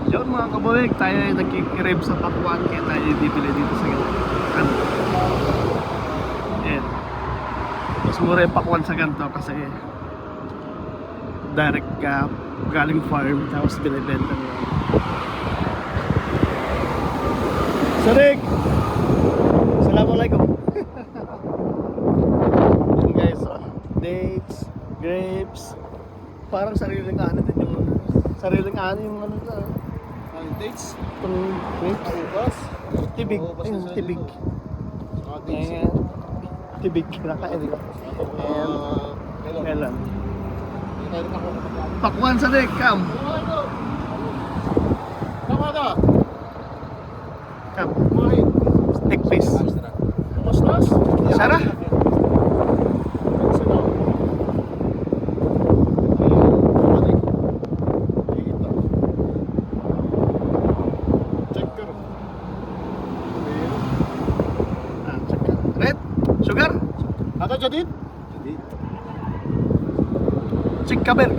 Yun mga kabulig, tayo ay nagkikirib sa Pakuan kaya tayo bibili dito sa kanto. Ayan. Mas mura yung Pakuan sa kanto kasi direct ka galing farm tapos binibenta mo. Sarik! Assalamualaikum! Yun guys, dates, grapes, parang sariling ano din yung sariling ano yung ano na Dates? itong grapes. Ubas? Tibig, Ubas ayun, na tibig. Mga dates. Ayan. Tibig, kinakain ko. Ayan, Melon. melon. Hindi tayo nakakapagpapalala. Pakuan sa dik, come! Tama ka! Come, Kumain. stick fish. Pastas? Sarah? Ah, tsaka. Red? Sugar? Ada jadid? Cik kaber.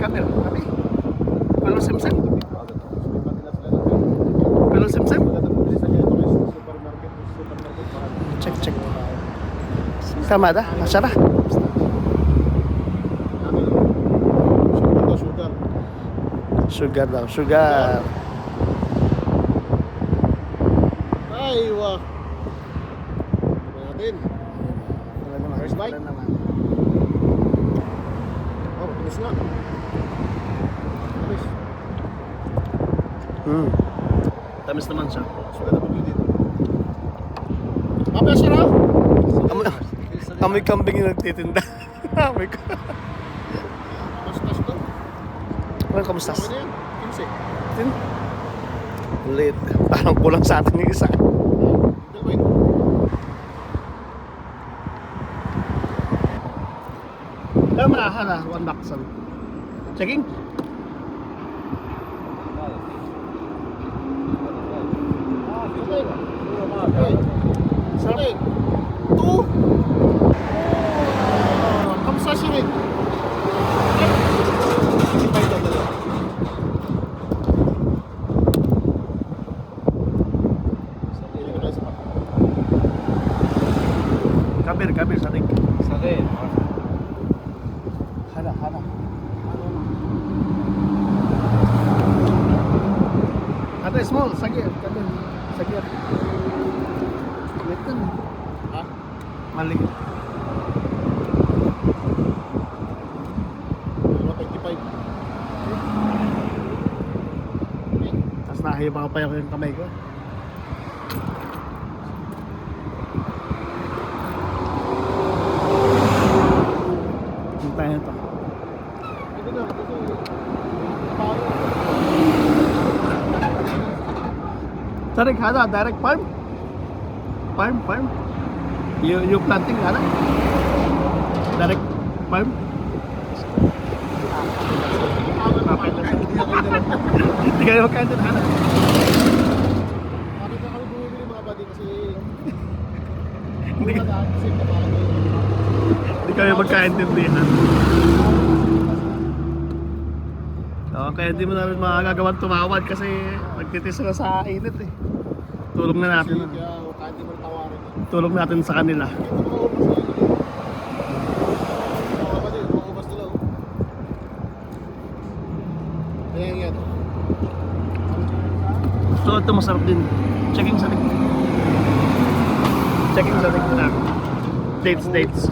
Kalau semsem? Kalau semsem? Cek. Tama dah, Sarah. Sugar daw, sugar. Ay, wah. Natin. First bite? Oh, bilis nga. Bilis. Tamis naman siya. Sugat na pagli dito. Papaya siya na? Amoy kambing yung nagtitinda. Amoy ka. Pastas to. Ano, kamusta? Ano yan? 15. Late. Parang kulang sa atin yung isa. Dalawa yun. Tama na, hala, one boxan. Checking? Sarap. Two. Kamusta siya rin? Sipay daw dalawa. Kabir, sadik. Sakit. Hala. Ada small, sagir, kabir. Sagir. Litan. Ha? Maliit. Dalawa 25. Tapos nahiba pa yung kamay ko. Hintayin ito. Ito na, kasi paano? Sadik, hada, direct farm? Farm? You planting, hada? Direct farm? Hindi kayo magkain din, hada? Bakit na kami bumibili mga buddy kasi Hindi ka- kasi parang Hindi kayo magkaintindihan. Oo, kaya hindi mo na rin makagawang tumawad kasi nagtitis na sa init eh. Tulong na natin. kaya kahit di mo tawarin. Tulong natin sa kanila. Ito mga ubas na yun. Mga buddy, mga ubas nila. Ayan. So ito masarap din. Checking sa dik. Dates.